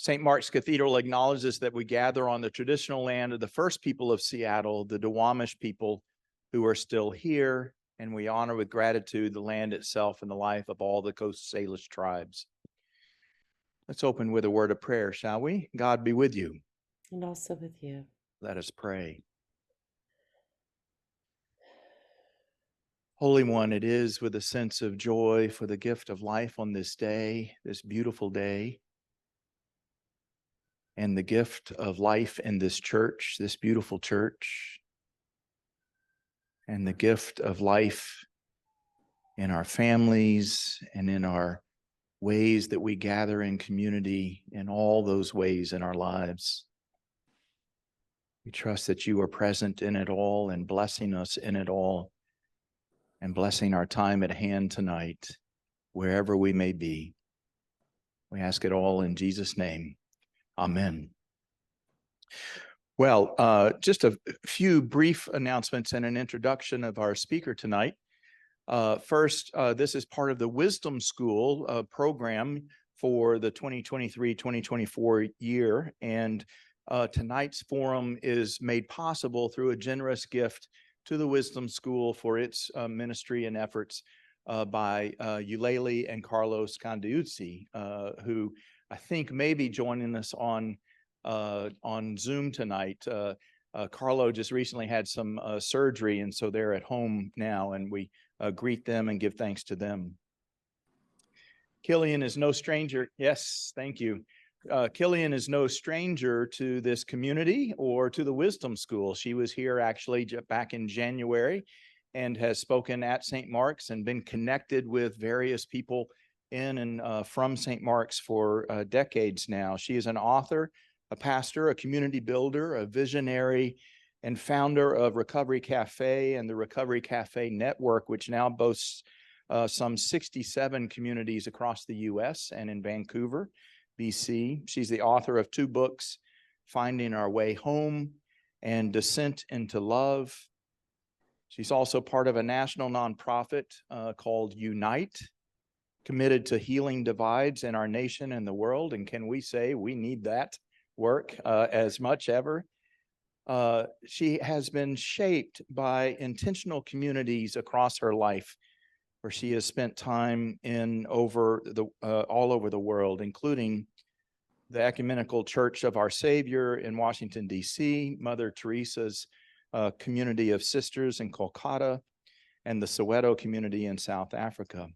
St. Mark's Cathedral acknowledges that we gather on the traditional land of the first people of Seattle, the Duwamish people who are still here, and we honor with gratitude the land itself and the life of all the Coast Salish tribes. Let's open with a word of prayer, shall we? God be with you. And also with you. Let us pray. Holy One, it is with a sense of joy for the gift of life on this day, this beautiful day, and the gift of life in this church, this beautiful church, and the gift of life in our families and in our ways that we gather in community, in all those ways in our lives. We trust that you are present in it all and blessing us in it all and blessing our time at hand tonight, wherever we may be. We ask it all in Jesus' name. Amen. Well, just a few brief announcements and an introduction of our speaker tonight. First, this is part of the Wisdom School program for the 2023-2024 year. And tonight's forum is made possible through a generous gift to the Wisdom School for its ministry and efforts by Eulalie and Carlos Candiuzzi, who I think may be joining us on Zoom tonight. Carlo just recently had some surgery, and so they're at home now, and we greet them and give thanks to them. Killian is no stranger. Yes, thank you. Killian is no stranger to this community or to the Wisdom School. She was here actually back in January and has spoken at St. Mark's and been connected with various people in and from St. Mark's for decades now. She is an author, a pastor, a community builder, a visionary, and founder of Recovery Cafe and the Recovery Cafe Network, which now boasts some 67 communities across the U.S. and in Vancouver, BC. She's the author of 2 books, Finding Our Way Home and Descent into Love. She's also part of a national nonprofit called Unite, committed to healing divides in our nation and the world. And can we say we need that work as much ever? She has been shaped by intentional communities across her life, where she has spent time in all over the world, including the Ecumenical Church of Our Savior in Washington, D.C., Mother Teresa's community of sisters in Kolkata, and the Soweto community in South Africa.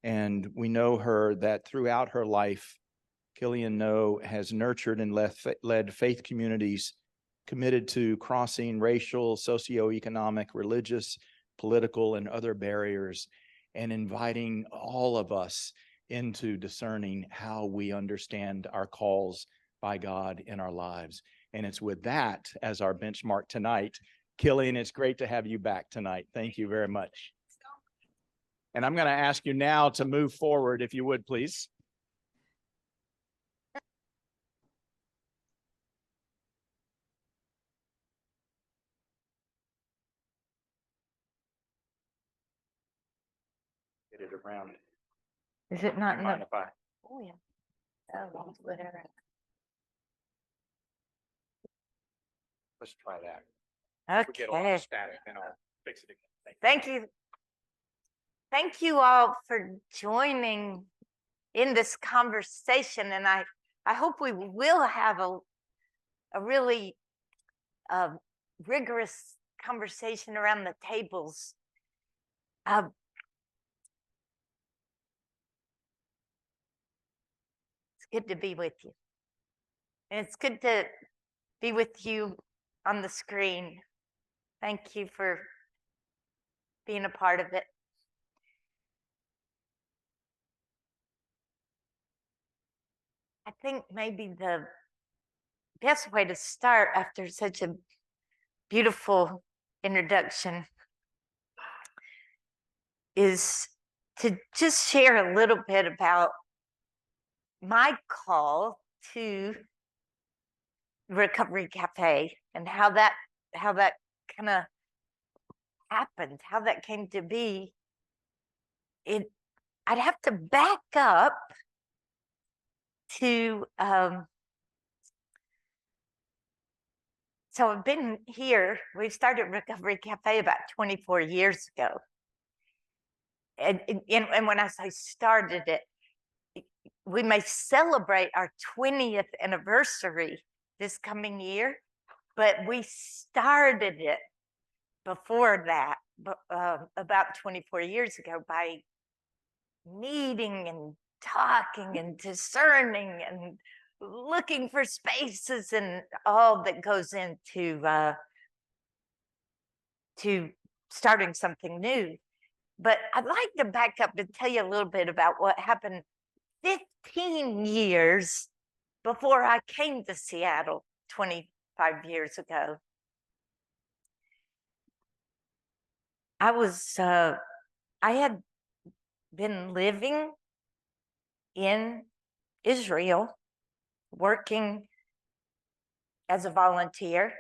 And we know her that throughout her life, Killian has nurtured and led faith communities committed to crossing racial, socioeconomic, religious, political, and other barriers, and inviting all of us into discerning how we understand our calls by God in our lives. And it's with that as our benchmark tonight. Killian, it's great to have you back tonight. Thank you very much. And I'm going to ask you now to move forward, if you would, please. Get it around. Is it not? Mind if I? Oh, yeah. Oh, whatever. Let's try that. If we get a lot Okay. of static, then I'll fix it again. Thank you. Thank you all for joining in this conversation. And I hope we will have a really rigorous conversation around the tables. It's good to be with you. And it's good to be with you on the screen. Thank you for being a part of it. I think maybe the best way to start after such a beautiful introduction is to just share a little bit about my call to Recovery Cafe and how that kind of happened, how that came to be. I'd have to back up to, so I've been here. We started Recovery Cafe about 24 years ago. And when I say started it, we may celebrate our 20th anniversary this coming year, but we started it before that, about 24 years ago, by meeting and talking and discerning and looking for spaces and all that goes into to starting something new. But I'd like to back up and tell you a little bit about what happened 15 years before I came to Seattle 25 years ago. I had been living in Israel, working as a volunteer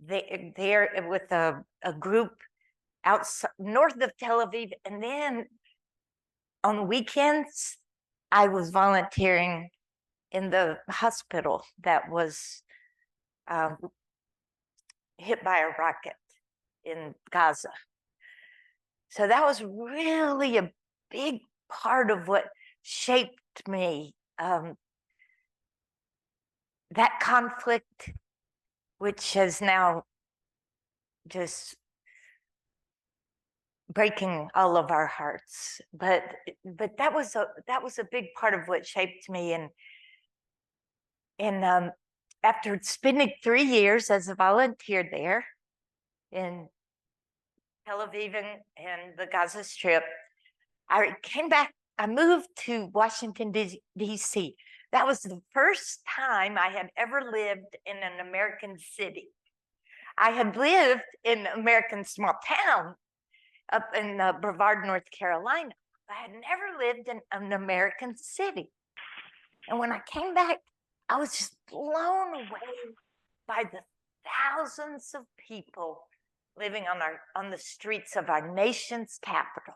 there with a group outside north of Tel Aviv. And then on weekends, I was volunteering in the hospital that was hit by a rocket in Gaza. So that was really a big part of what shaped me. That conflict, which is now just breaking all of our hearts, but that was a big part of what shaped me. And after spending 3 years as a volunteer there in Tel Aviv and the Gaza Strip, I came back. I moved to Washington, D.C. That was the first time I had ever lived in an American city. I had lived in an American small town up in Brevard, North Carolina. I had never lived in an American city. And when I came back, I was just blown away by the thousands of people living on the streets of our nation's capital.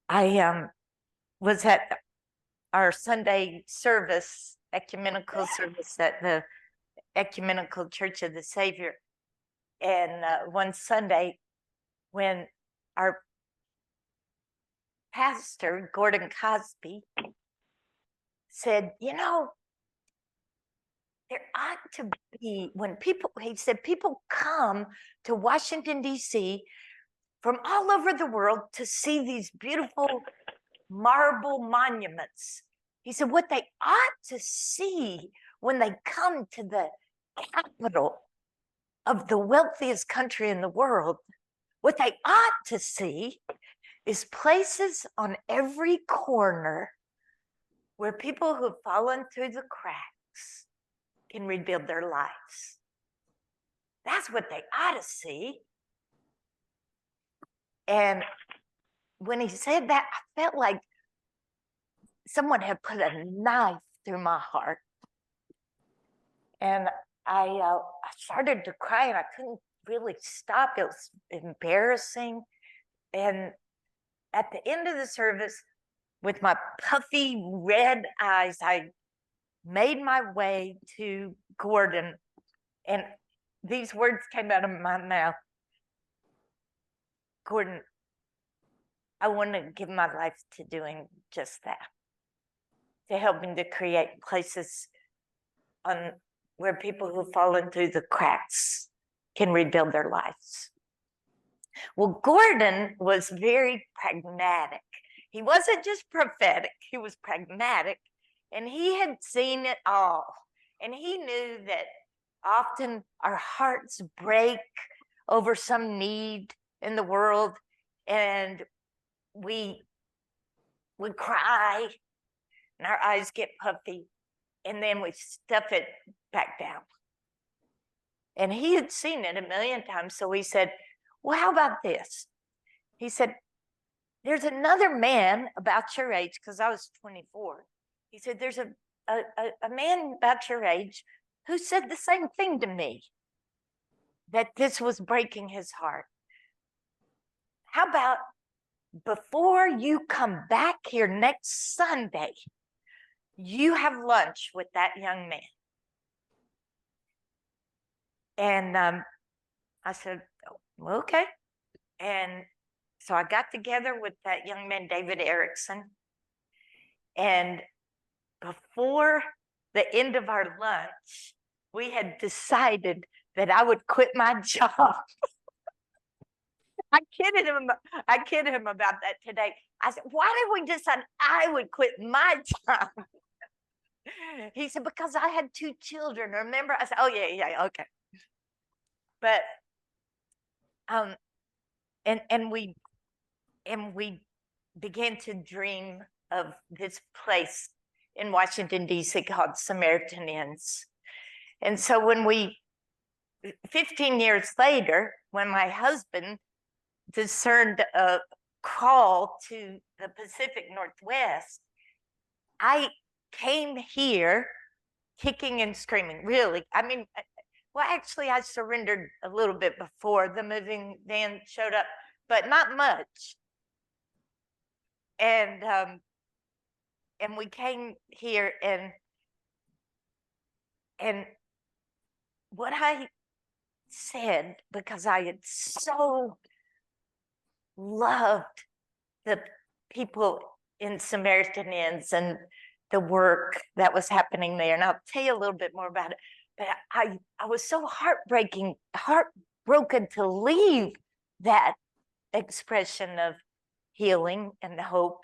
I was at our Sunday service, ecumenical service at the Ecumenical Church of the Savior. And one Sunday, when our pastor, Gordon Cosby, said, you know, there ought to be, he said, people come to Washington, D.C. from all over the world to see these beautiful marble monuments. He said, what they ought to see when they come to the capital of the wealthiest country in the world, what they ought to see is places on every corner where people who've fallen through the cracks can rebuild their lives. That's what they ought to see. And when he said that, I felt like someone had put a knife through my heart. And I started to cry, and I couldn't really stop. It was embarrassing. And at the end of the service, with my puffy red eyes, I made my way to Gordon, and these words came out of my mouth. Gordon, I want to give my life to doing just that, to helping to create places where people who've fallen through the cracks can rebuild their lives. Well, Gordon was very pragmatic. He wasn't just prophetic, he was pragmatic, and he had seen it all. And he knew that often our hearts break over some need in the world, and we cry, and our eyes get puffy, and then we stuff it back down. And he had seen it a million times, so he said, well, how about this? He said, there's another man about your age, because I was 24. He said, there's a man about your age who said the same thing to me, that this was breaking his heart. How about before you come back here next Sunday, you have lunch with that young man. And I said, oh, okay. And so I got together with that young man, David Erickson. And before the end of our lunch, we had decided that I would quit my job. I kidded him about that today. I said, why did we decide I would quit my job? He said, because I had 2 children. Remember? I said, oh yeah, okay. But and we began to dream of this place in Washington, D.C. called Samaritan Inns. And so when 15 years later, when my husband discerned a call to the Pacific Northwest, I came here kicking and screaming, really. I mean, well, actually, I surrendered a little bit before the moving van showed up, but not much. And we came here, and what I said, because I had so loved the people in Samaritan Inns and the work that was happening there, and I'll tell you a little bit more about it. But I was so heartbroken to leave that expression of healing and hope,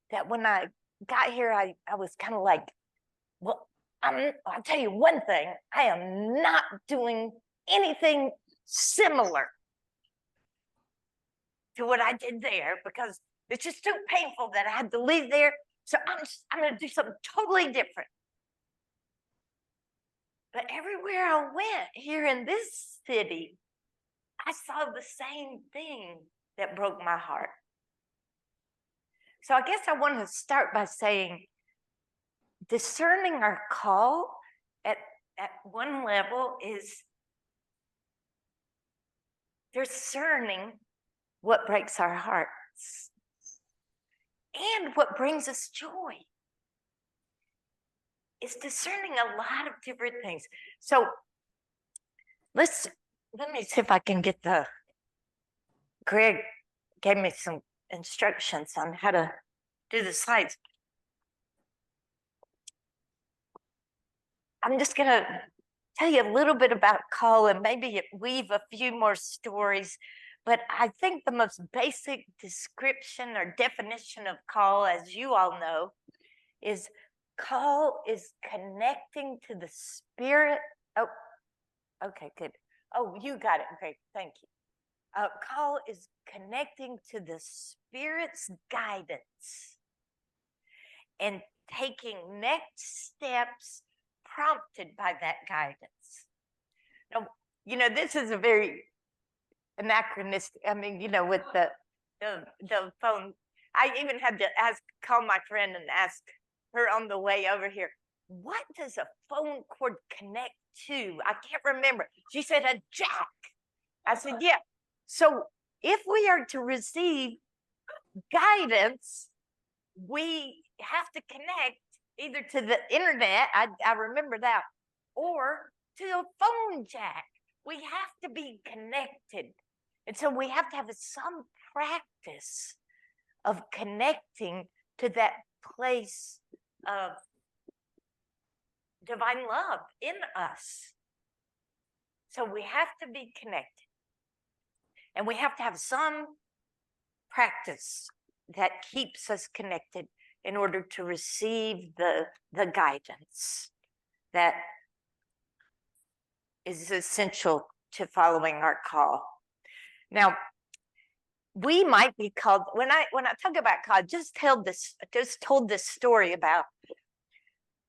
that when I got here, I was kind of like, well, I'll tell you one thing, I am not doing anything similar to what I did there, because it's just too painful that I had to leave there. So I'm going to do something totally different. But everywhere I went here in this city, I saw the same thing that broke my heart. So I guess I want to start by saying, discerning our call at one level is discerning what breaks our hearts and what brings us joy. It's discerning a lot of different things. So let me see if I can get Greg gave me some instructions on how to do the slides. I'm just going to tell you a little bit about call and maybe weave a few more stories. But I think the most basic description or definition of call, as you all know, is call is connecting to the Spirit. Oh, okay, good. Oh, you got it. Great. Thank you. Call is connecting to the Spirit's guidance and taking next steps prompted by that guidance. Now, you know, this is a very anachronistic, I mean, you know, with the phone, I even had to call my friend and ask her on the way over here, what does a phone cord connect to? I can't remember. She said a jack. I said, yeah. So if we are to receive guidance, we have to connect either to the internet, I remember that, or to a phone jack. We have to be connected. And so we have to have some practice of connecting to that place of divine love in us. So we have to be connected. And we have to have some practice that keeps us connected in order to receive the guidance that is essential to following our call. Now, we might be called, when I talk about call, just told this story about,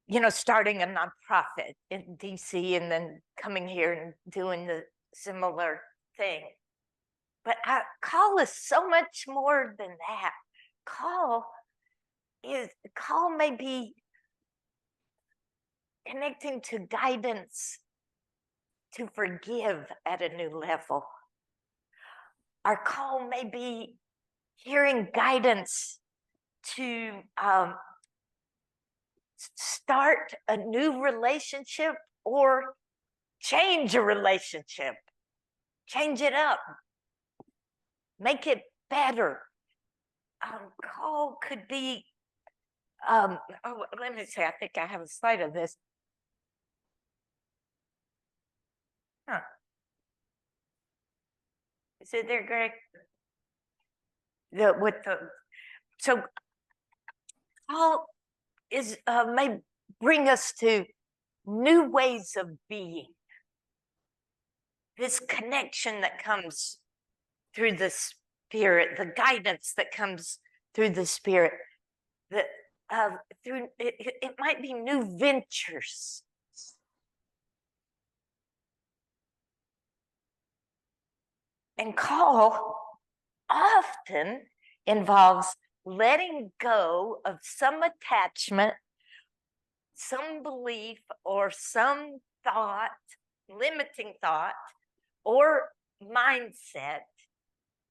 you know, starting a nonprofit in DC and then coming here and doing the similar thing. But call is so much more than that. Call may be connecting to guidance to forgive at a new level. Our call may be hearing guidance to start a new relationship or change a relationship, change it up, make it better. Call could be, let me see, I think I have a slide of this. Huh. Is it there, Greg? So call is may bring us to new ways of being. This connection that comes through the Spirit, the guidance that comes through the Spirit, that through it might be new ventures. And call often involves letting go of some attachment, some belief, or some thought, limiting thought, or mindset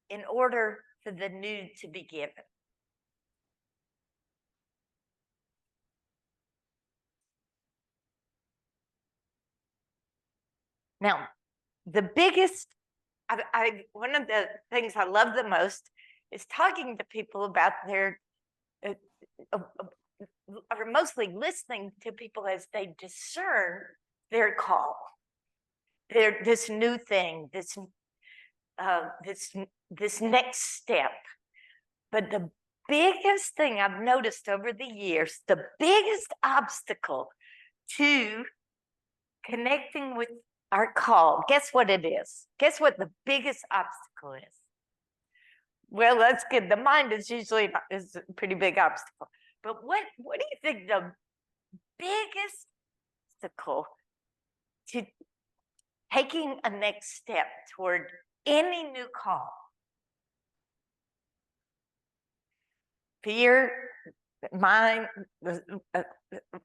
in order for the new to be given. Now, the biggest, one of the things I love the most is talking to people about their, or mostly listening to people as they discern their call, this new thing, this next step. But the biggest thing I've noticed over the years, the biggest obstacle to connecting with our call, guess what it is? Guess what the biggest obstacle is? Well, that's good. The mind is usually is a pretty big obstacle. But what do you think the biggest obstacle to taking a next step toward any new call? Fear, mind, a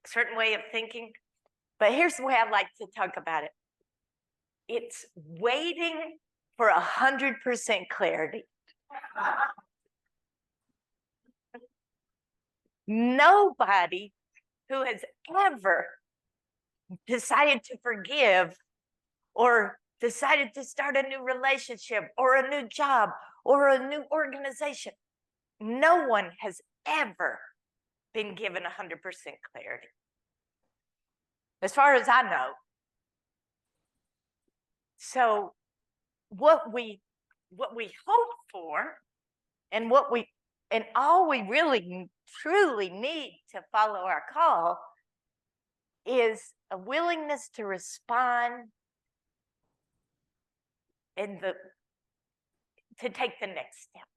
certain way of thinking. But here's the way I like to talk about it. It's waiting for 100% clarity. Nobody who has ever decided to forgive or decided to start a new relationship or a new job or a new organization, no one has ever been given 100% clarity, as far as I know. So what we hope for and all we really truly need to follow our call is a willingness to respond and to take the next step.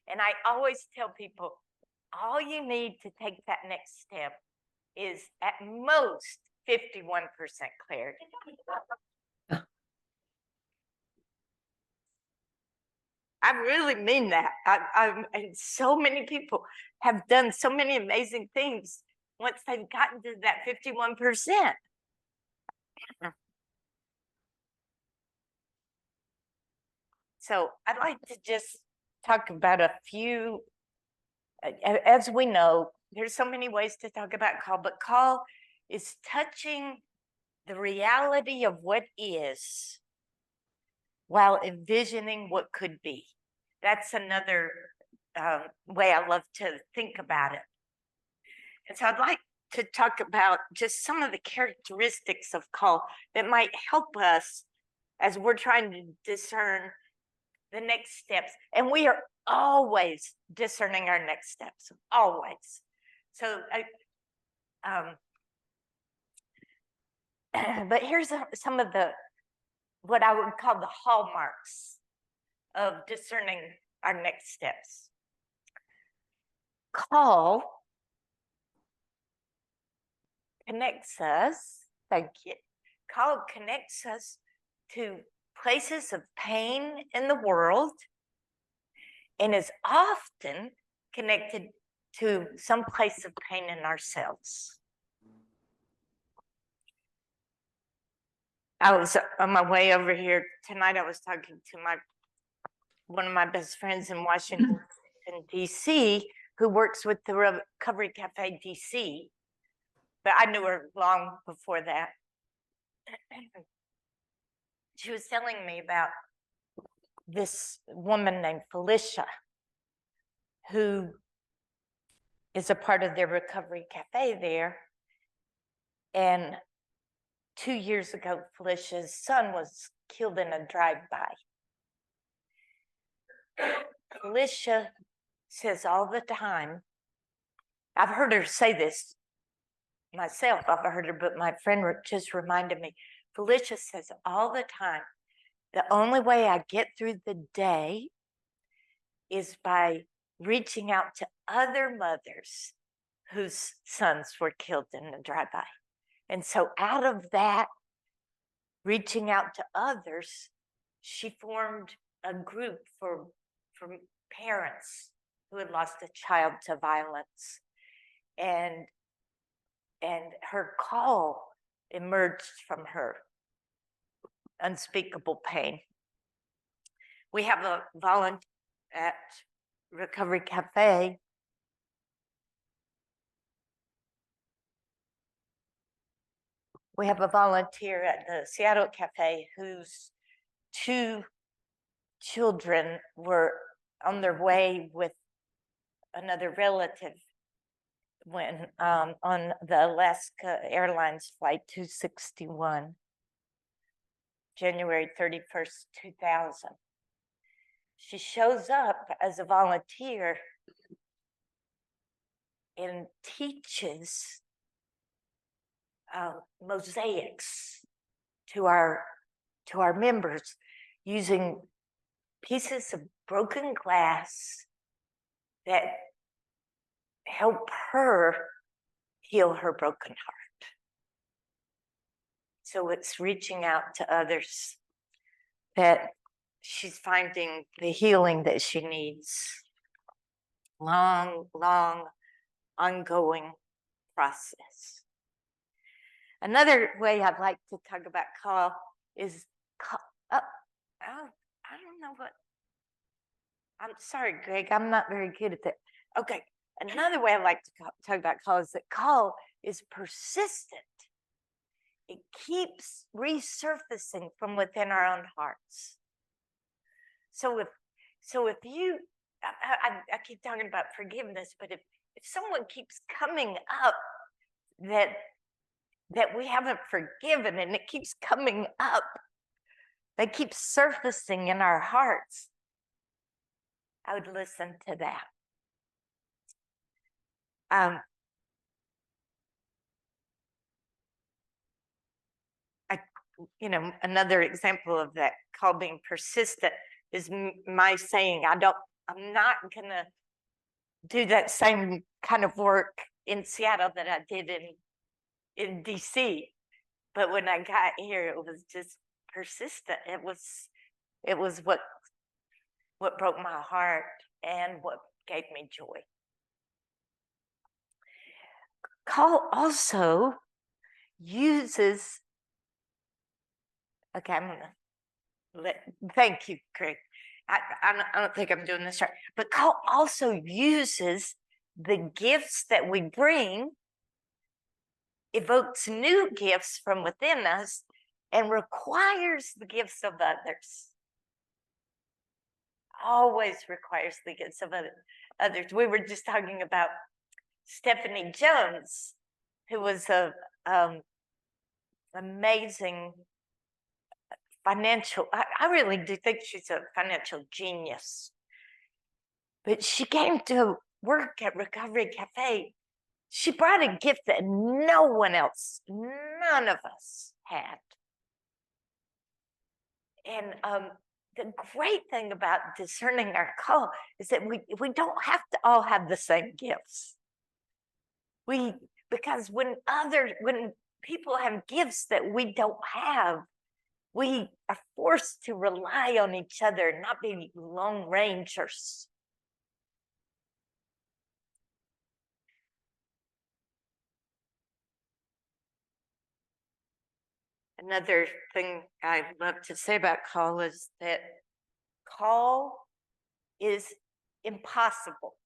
And I always tell people, all you need to take that next step is at most 51% clarity. I really mean that. And so many people have done so many amazing things once they've gotten to that 51%. So I'd like to just talk about a few, as we know, there's so many ways to talk about call, but call is touching the reality of what is while envisioning what could be. That's another way I love to think about it. And so I'd like to talk about just some of the characteristics of call that might help us as we're trying to discern the next steps. And we are always discerning our next steps, always. So, but here's some of what I would call the hallmarks of discerning our next steps. Call connects us, thank you. Call connects us to places of pain in the world and is often connected to some place of pain in ourselves. I was on my way over here tonight. I was talking to my one of my best friends in Washington, D.C., who works with the Recovery Cafe DC, but I knew her long before that. She was telling me about this woman named Felicia, who is a part of their Recovery Cafe there. And 2 years ago, Felicia's son was killed in a drive-by. Felicia says all the time, I've heard her say this myself, I've heard her, but my friend just reminded me. Felicia says all the time, the only way I get through the day is by reaching out to other mothers whose sons were killed in the drive-by. And so out of that, reaching out to others, she formed a group for parents who had lost a child to violence. And her call emerged from her unspeakable pain. We have a volunteer at Recovery Cafe. We have a volunteer at the Seattle Cafe whose 2 children were on their way with another relative when on the Alaska Airlines flight 261, January 31st, 2000. She shows up as a volunteer and teaches mosaics to our members using pieces of broken glass that help her heal her broken heart. So it's reaching out to others that she's finding the healing that she needs. Long, long, ongoing process. Another way I'd like to talk about call is call. Oh, I don't know what. I'm sorry, Greg. I'm not very good at that. Okay. Another way I like to talk about call is that call is persistent. It keeps resurfacing from within our own hearts. So if you, I keep talking about forgiveness, but if someone keeps coming up that we haven't forgiven and it keeps coming up, they keep surfacing in our hearts, I would listen to that. Another example of that call being persistent is my saying, I'm not gonna do that same kind of work in Seattle that I did in DC. But when I got here, it was just persistent. It was what broke my heart and what gave me joy. Call also uses, okay, thank you, Craig. I don't think I'm doing this right, but call also uses the gifts that we bring, evokes new gifts from within us, and requires the gifts of others. Always requires the gifts of others. We were just talking about Stephanie Jones, who was a amazing financial, I really do think she's a financial genius. But she came to work at Recovery Cafe. She brought a gift that no one else, none of us had. And the great thing about discerning our call is that we don't have to all have the same gifts. Because when people have gifts that we don't have, we are forced to rely on each other, not be lone rangers. Another thing I love to say about call is that call is impossible.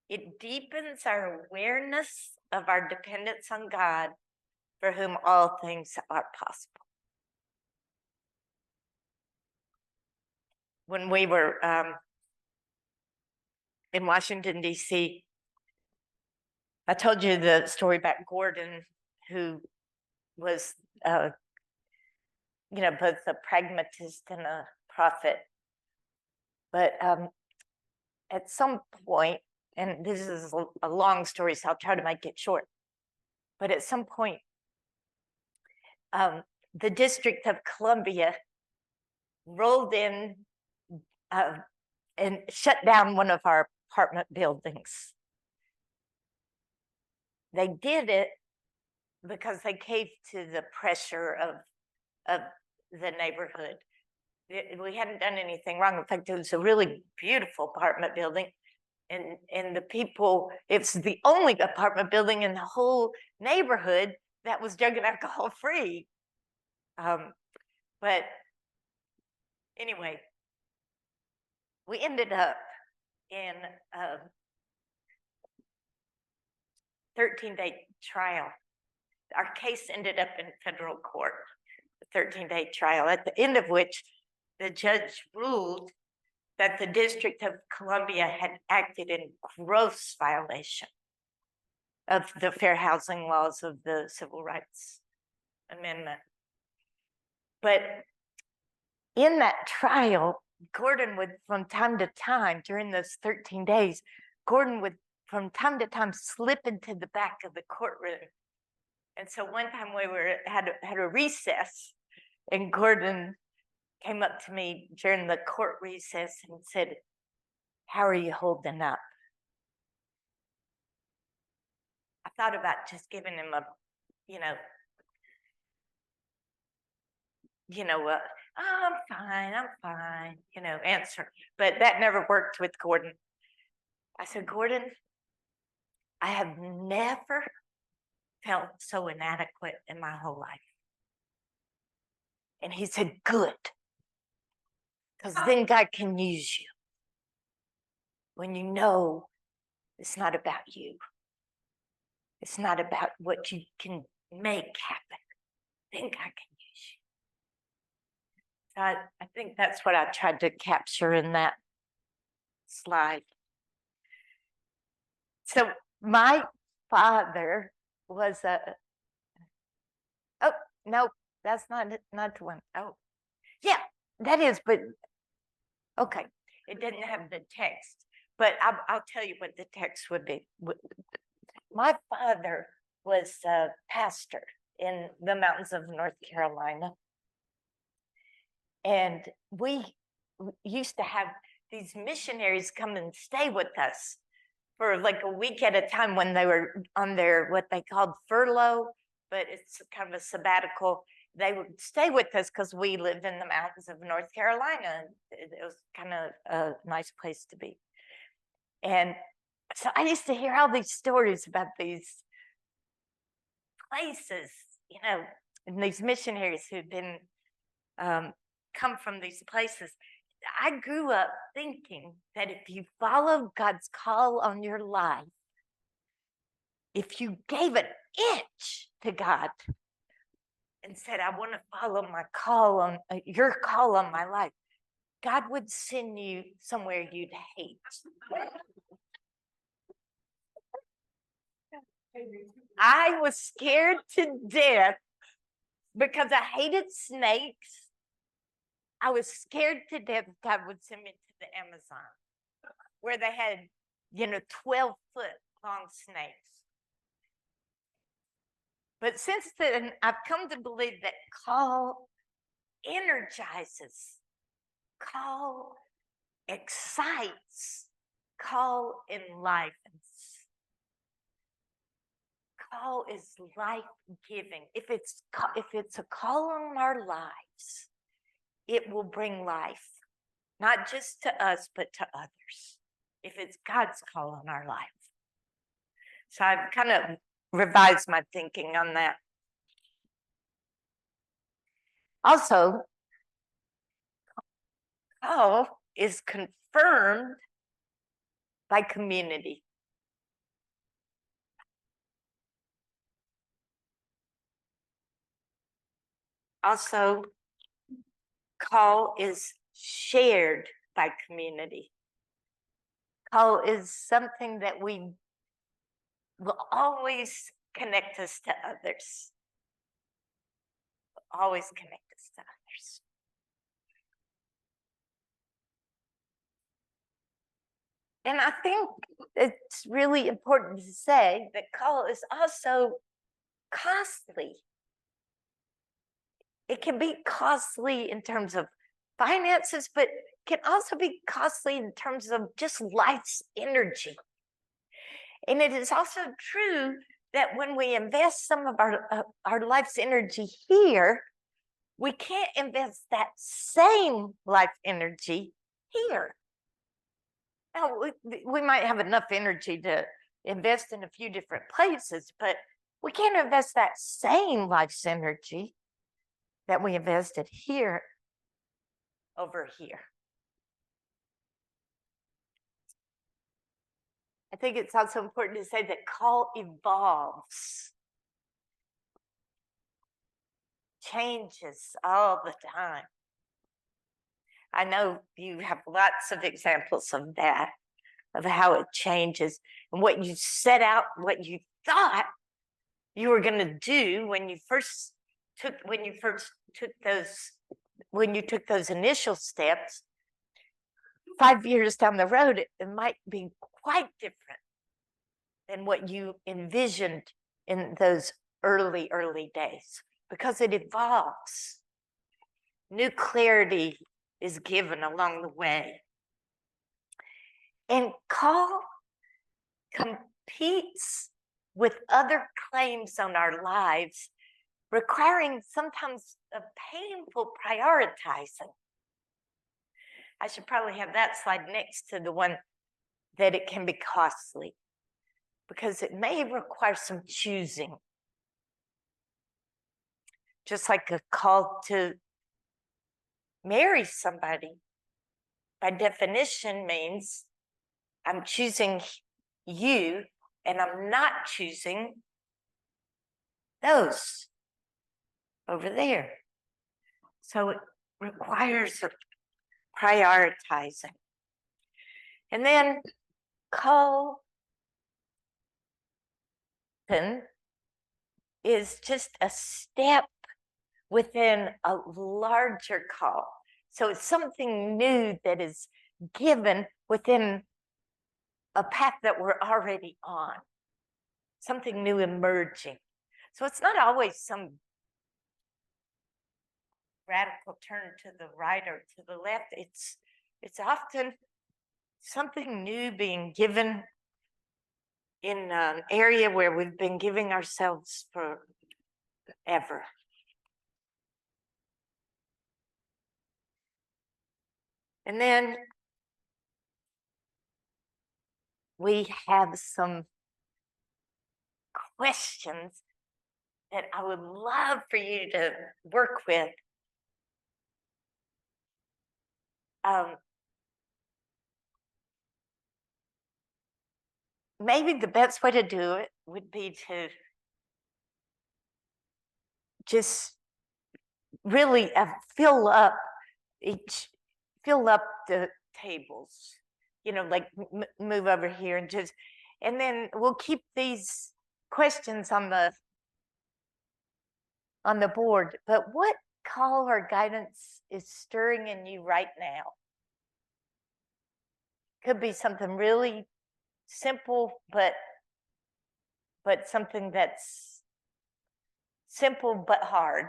It deepens our awareness of our dependence on God, for whom all things are possible. When we were in Washington, D.C., I told you the story about Gordon, who was, both a pragmatist and a prophet. But at some point, and this is a long story, so I'll try to make it short. But at some point, the District of Columbia rolled in and shut down one of our apartment buildings. They did it because they caved to the pressure of the neighborhood. We hadn't done anything wrong. In fact, it was a really beautiful apartment building. And the people, it's the only apartment building in the whole neighborhood that was drug and alcohol free. But anyway, we ended up in a 13-day trial. Our case ended up in federal court, a 13-day trial, at the end of which the judge ruled that the District of Columbia had acted in gross violation of the fair housing laws of the Civil Rights Amendment. But in that trial, Gordon would, from time to time, during those 13 days, Gordon would, from time to time, slip into the back of the courtroom. And so one time we had a recess, and Gordon came up to me during the court recess and said, "How are you holding up?" I thought about just giving him a, "Oh, I'm fine, answer. But that never worked with Gordon. I said, "Gordon, I have never felt so inadequate in my whole life." And he said, "Good. Because then God can use you. When you know it's not about you. It's not about what you can make happen. Then God can use you." So I think that's what I tried to capture in that slide. So my father was oh, no, that's not the one. Oh, yeah, that is, but okay. It didn't have the text, but I'll tell you what the text would be. My father was a pastor in the mountains of North Carolina. And we used to have these missionaries come and stay with us for like a week at a time when they were on their, what they called furlough, but it's kind of a sabbatical. They would stay with us because we lived in the mountains of North Carolina. It was kind of a nice place to be. And so I used to hear all these stories about these places, and these missionaries who'd been come from these places. I grew up thinking that if you follow God's call on your life, if you gave an inch to God and said, "I want to follow my call on your call on my life," God would send you somewhere you'd hate. I was scared to death because I hated snakes. I was scared to death God would send me to the Amazon, where they had, 12-foot long snakes. But since then, I've come to believe that call energizes, call excites, call enlivens. Call is life-giving. If it's a call on our lives, it will bring life, not just to us, but to others, if it's God's call on our life. So I've kind of revised my thinking on that. Also, call is confirmed by community. Also, call is shared by community. Call is something that we will always connect us to others. Always connect us to others. And I think it's really important to say that call is also costly. It can be costly in terms of finances, but can also be costly in terms of just life's energy. And it is also true that when we invest some of our life's energy here, we can't invest that same life energy here. Now, we might have enough energy to invest in a few different places, but we can't invest that same life's energy that we invested here over here. I think it's also important to say that call evolves, changes all the time. I know you have lots of examples of that, of how it changes and what you set out, what you thought you were going to do when you took those initial steps. 5 years down the road, it might be quite different than what you envisioned in those early days, because it evolves. New clarity is given along the way. And call competes with other claims on our lives, requiring sometimes a painful prioritizing. I should probably have that slide next to the one that it can be costly, because it may require some choosing. Just like a call to marry somebody, by definition, means I'm choosing you and I'm not choosing those over there. So it requires a prioritizing. And then call is just a step within a larger call. So it's something new that is given within a path that we're already on, something new emerging. So it's not always some radical turn to the right or to the left. It's often something new being given in an area where we've been giving ourselves forever. And then we have some questions that I would love for you to work with. Maybe the best way to do it would be to just really fill up the tables, like move over here and then we'll keep these questions on the board. But what call or guidance is stirring in you right now? Could be something really simple, but something that's simple but hard.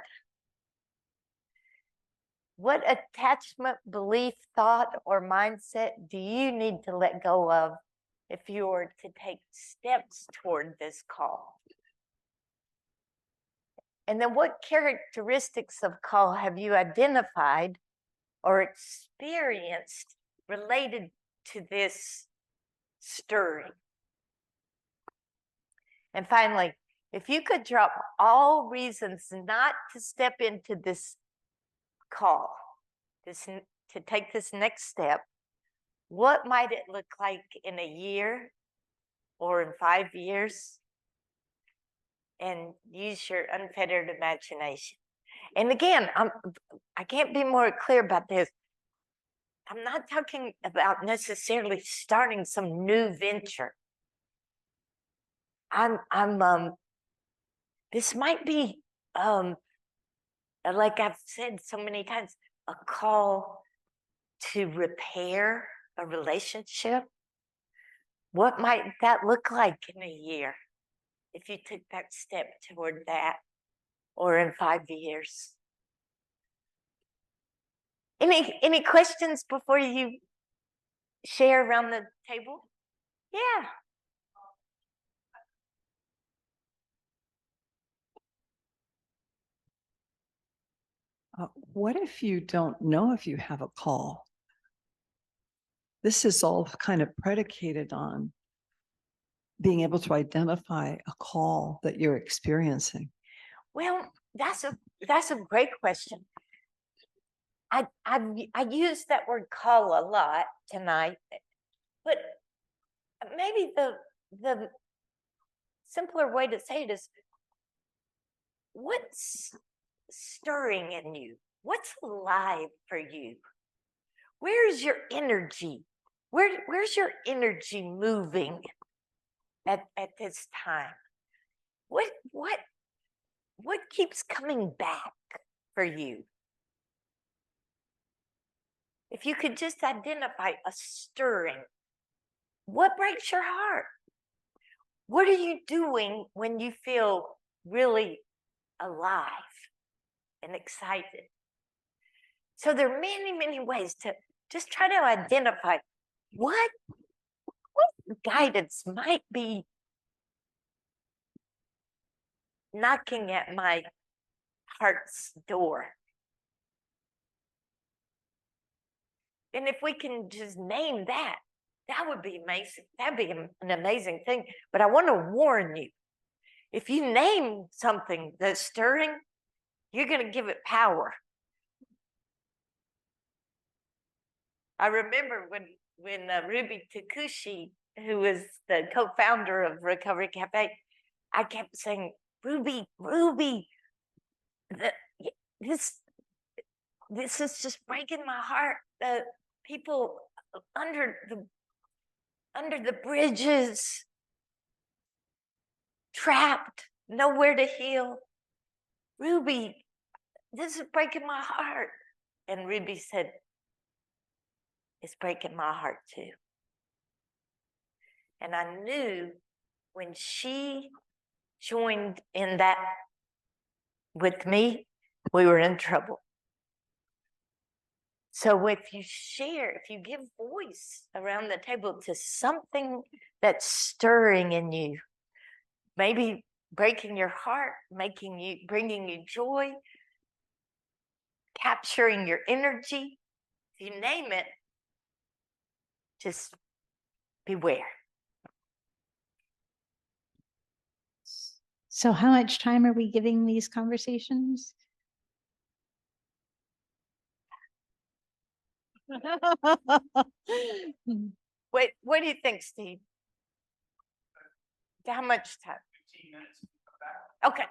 What attachment, belief, thought, or mindset do you need to let go of if you were to take steps toward this call? And then what characteristics of call have you identified or experienced related to this stirring? And finally, if you could drop all reasons not to step into this call, this to take this next step, what might it look like in a year or in 5 years? And use your unfettered imagination. And again, I can't be more clear about this. I'm not talking about necessarily starting some new venture. This might be, like I've said so many times, a call to repair a relationship. What might that look like in a year if you took that step toward that, or in 5 years? Any questions before you share around the table? Yeah. What if you don't know if you have a call? This is all kind of predicated on being able to identify a call that you're experiencing. Well, that's a great question. I use that word call a lot tonight, but maybe the simpler way to say it is, what's stirring in you? What's alive for you? Where's your energy? Where's your energy moving at this time? What keeps coming back for you? If you could just identify a stirring, what breaks your heart? What are you doing when you feel really alive and excited? So there are many, many ways to just try to identify what guidance might be knocking at my heart's door. And if we can just name that, that would be amazing. That'd be an amazing thing. But I want to warn you, if you name something that's stirring, you're going to give it power. I remember when Ruby Takushi, who was the co-founder of Recovery Cafe, I kept saying, Ruby, this is just breaking my heart. The people under the bridges, trapped, nowhere to heal. Ruby, this is breaking my heart. And Ruby said, it's breaking my heart too. And I knew when she joined in that with me, we were in trouble. So if you share, if you give voice around the table to something that's stirring in you, maybe breaking your heart, bringing you joy, capturing your energy, if you name it, just beware. So how much time are we giving these conversations? What do you think, Steve? How much time? 15 minutes. Okay.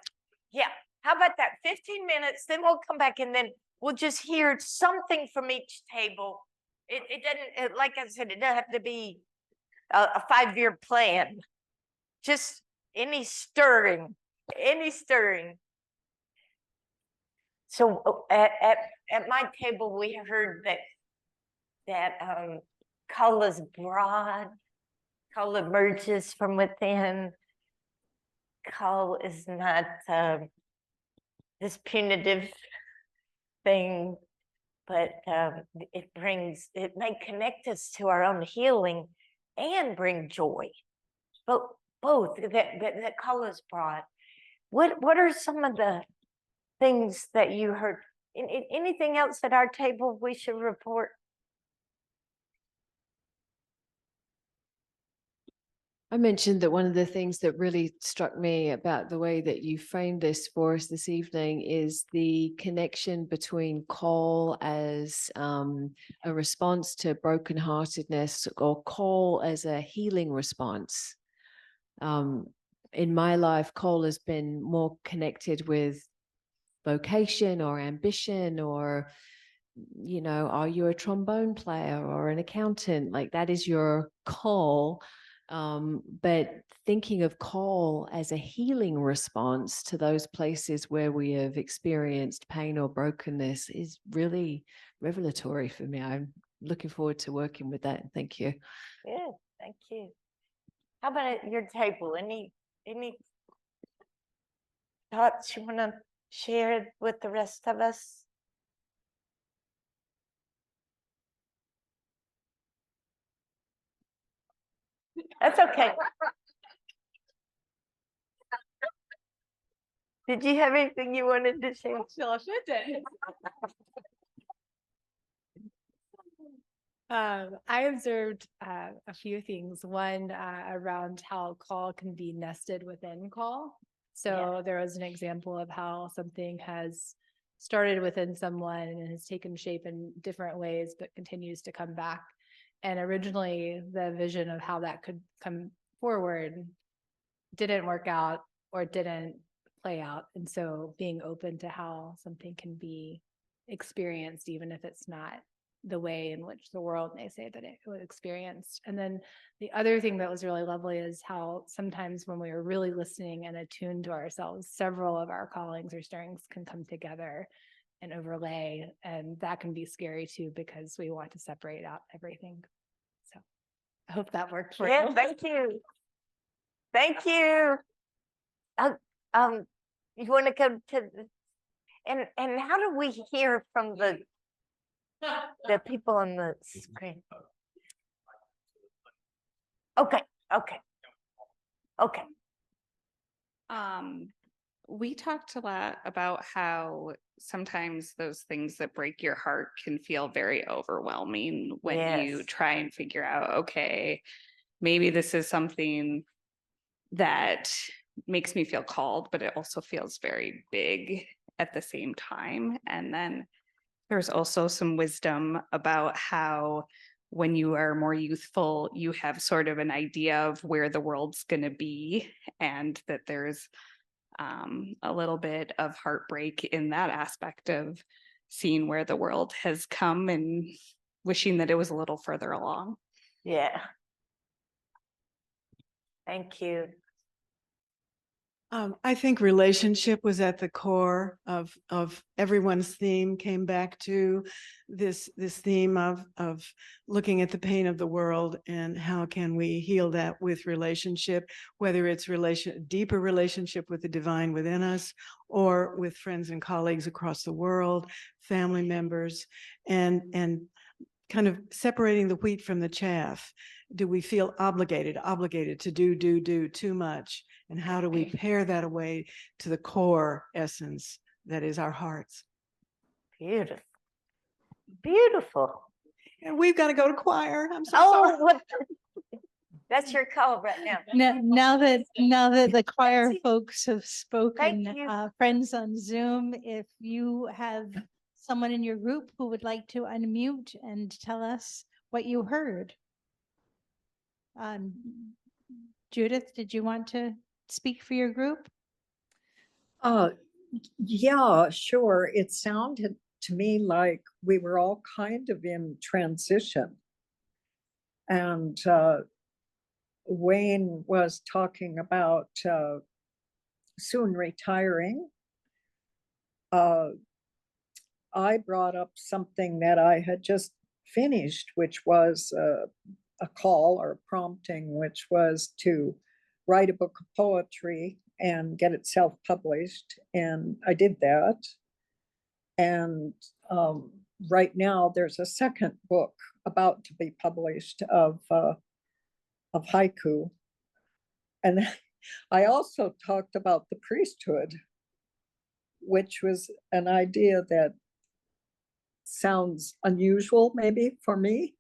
Yeah. How about that? 15 minutes, then we'll come back and then we'll just hear something from each table. It doesn't, like I said, it doesn't have to be a 5-year plan. Just any stirring. So at my table, we heard that call is broad, call emerges from within, call is not this punitive thing, but it may connect us to our own healing and bring joy. But both, that call is broad. What are some of the things that you heard? Anything else at our table we should report? I mentioned that one of the things that really struck me about the way that you framed this for us this evening is the connection between call as a response to brokenheartedness or call as a healing response. In my life, call has been more connected with vocation or ambition or, you know, are you a trombone player or an accountant? Like that is your call. But thinking of call as a healing response to those places where we have experienced pain or brokenness is really revelatory for me. I'm looking forward to working with that. Thank you. Good, thank you. How about at your table? Any thoughts you want to share with the rest of us? That's okay. Did you have anything you wanted to share? I observed a few things. One around how call can be nested within call. So there was an example of how something has started within someone and has taken shape in different ways, but continues to come back. And originally, the vision of how that could come forward didn't work out or didn't play out. And so being open to how something can be experienced, even if it's not the way in which the world may say that it was experienced. And then the other thing that was really lovely is how sometimes when we are really listening and attuned to ourselves, several of our callings or stirrings can come together and overlay. And that can be scary too, because we want to separate out everything. So I hope that worked for Yeah, you. thank you. Thank you. You want to come to and how do we hear from the people on the screen? Okay. We talked a lot about how sometimes those things that break your heart can feel very overwhelming when you Yes. try and figure out, okay, maybe this is something that makes me feel called, but it also feels very big at the same time. And then there's also some wisdom about how when you are more youthful, you have sort of an idea of where the world's going to be, and that there's a little bit of heartbreak in that aspect of seeing where the world has come and wishing that it was a little further along. Yeah. Thank you. I think relationship was at the core of everyone's theme. Came back to this theme of looking at the pain of the world and how can we heal that with relationship, whether it's deeper relationship with the divine within us or with friends and colleagues across the world, family members, and kind of separating the wheat from the chaff. Do we feel obligated to do too much? And how do we pare that away to the core essence that is our hearts? Beautiful. Beautiful. And we've got to go to choir. I'm so sorry. What? That's your call right now. Now that the choir folks have spoken, Thank you. friends on Zoom, if you have someone in your group who would like to unmute and tell us what you heard. Judith, did you want to speak for your group? Yeah, sure. It sounded to me like we were all kind of in transition. And Wayne was talking about soon retiring. I brought up something that I had just finished, which was a call or prompting, which was to write a book of poetry and get it self-published. And I did that. And right now there's a second book about to be published of haiku. And I also talked about the priesthood, which was an idea that sounds unusual maybe for me.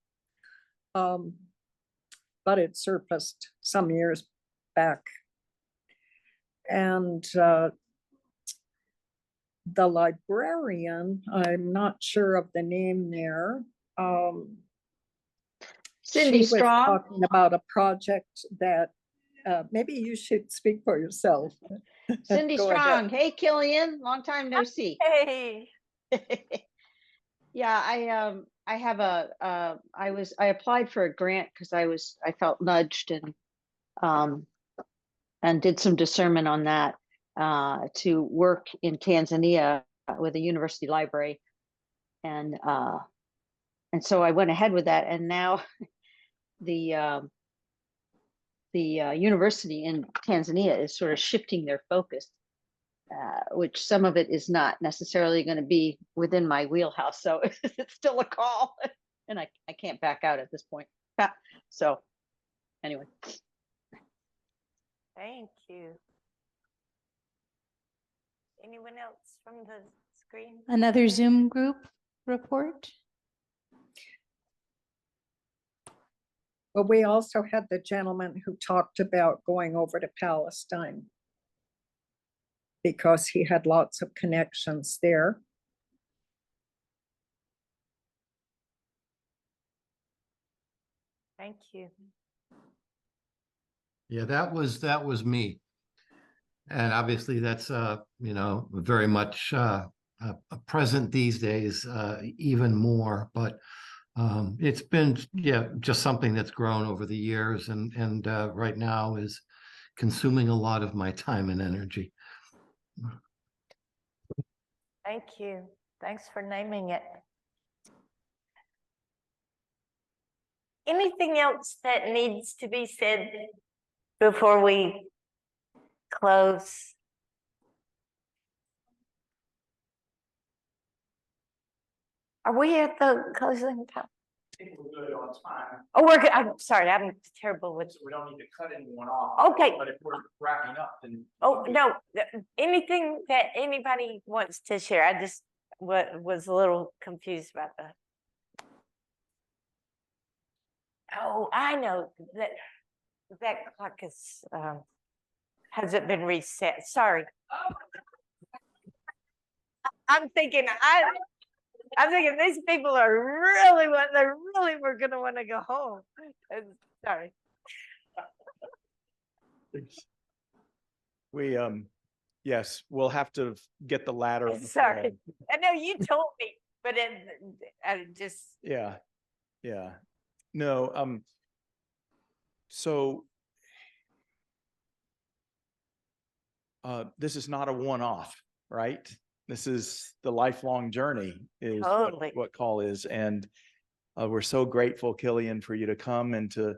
but it surfaced some years back. And the librarian, I'm not sure of the name there. Cindy she was Strong. talking about a project that maybe you should speak for yourself. Cindy Go ahead. Strong. Hey, Killian, long time no see. Hey, Yeah, I have I applied for a grant because I felt nudged and did some discernment on that to work in Tanzania with a university library. And so I went ahead with that, and now the university in Tanzania is sort of shifting their focus, which some of it is not necessarily going to be within my wheelhouse. So it's still a call, and I can't back out at this point. So anyway. thank you. Anyone else from the screen? Another Zoom group report? But we also had the gentleman who talked about going over to Palestine because he had lots of connections there. Thank you. Yeah, that was me. And obviously that's, you know, very much present these days, even more, but it's been, yeah, just something that's grown over the years and right now is consuming a lot of my time and energy. Thank you. Thanks for naming it. Anything else that needs to be said before we close? Are we at the closing time? I think we're good on time. Oh, we're good. I'm sorry, I'm terrible with. So we don't need to cut anyone off. Okay. But if we're wrapping up, then. Oh, no, anything that anybody wants to share? I just was a little confused about that. Oh, I know that clock is, hasn't been reset. Sorry. I'm thinking these people are really were gonna want to go home. Sorry. We, yes, we'll have to get the ladder. Sorry. I know you told me, but I just. Yeah, yeah. No, so this is not a one-off, right? This is the lifelong journey is Totally. what call is. And we're so grateful, Killian, for you to come and to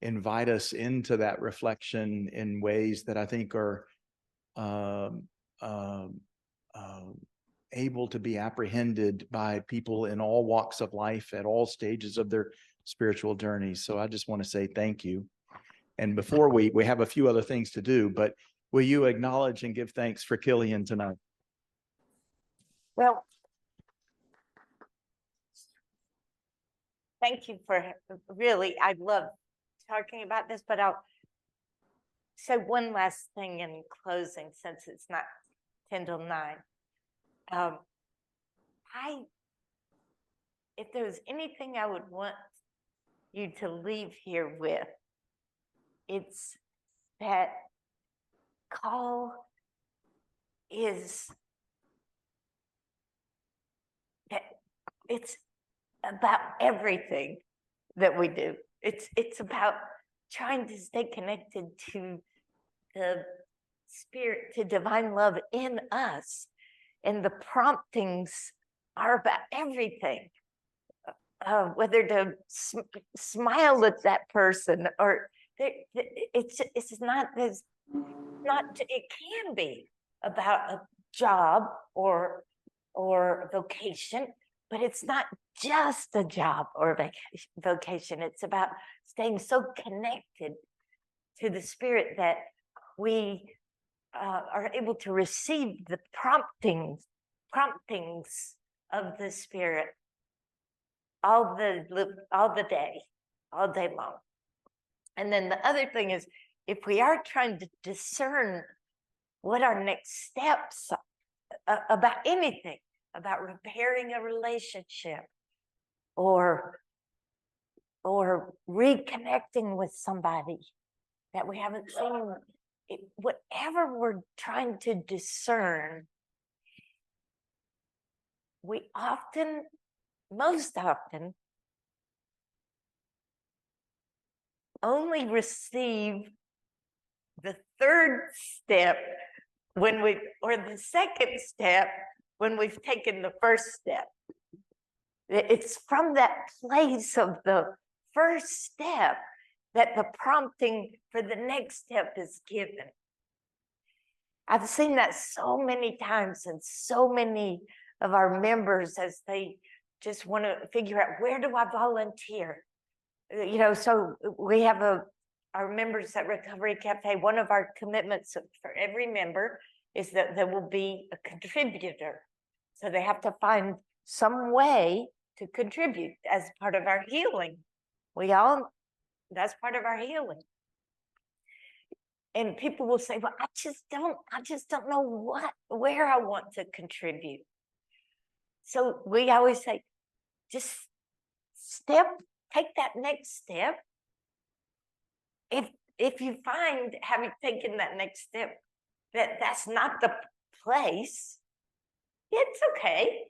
invite us into that reflection in ways that I think are able to be apprehended by people in all walks of life at all stages of their spiritual journeys. So I just want to say thank you. And before we have a few other things to do, but will you acknowledge and give thanks for Killian tonight? Well, thank you for really, I love talking about this, but I'll say one last thing in closing since it's not 10 till 9. If there was anything I would want you to leave here with, it's that call is that it's about everything that we do. It's about trying to stay connected to the spirit, to divine love in us. And the promptings are about everything. Whether to smile at that person or it's not as it can be about a job or vocation, but it's not just a job or vocation. It's about staying so connected to the spirit that we are able to receive the promptings of the spirit all day long. And then the other thing is, if we are trying to discern what our next steps about anything, about repairing a relationship or reconnecting with somebody that we haven't seen, whatever we're trying to discern, we often, most often, only receive the third step when we, or the second step when we've taken the first step. It's from that place of the first step that the prompting for the next step is given. I've seen that so many times in so many of our members as they just want to figure out, where do I volunteer? You know, so we have our members at Recovery Cafe, one of our commitments for every member is that there will be a contributor. So they have to find some way to contribute as part of our healing. That's part of our healing. And people will say, well, I just don't know where I want to contribute. So we always say, just take that next step. If you find, having taken that next step, that's not the place, it's okay.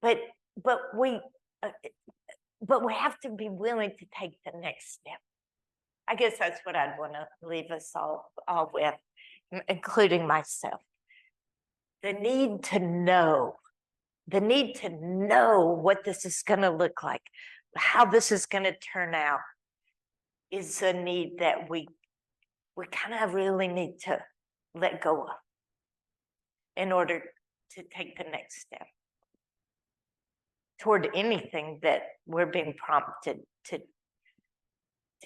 But we have to be willing to take the next step. I guess that's what I'd want to leave us all with, including myself. The need to know what this is going to look like, how this is going to turn out, is a need that we kind of really need to let go of in order to take the next step toward anything that we're being prompted to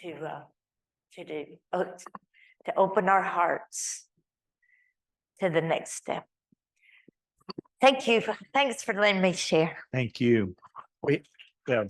do, to open our hearts to the next step. Thank you. Thanks for letting me share. Thank you. Yeah.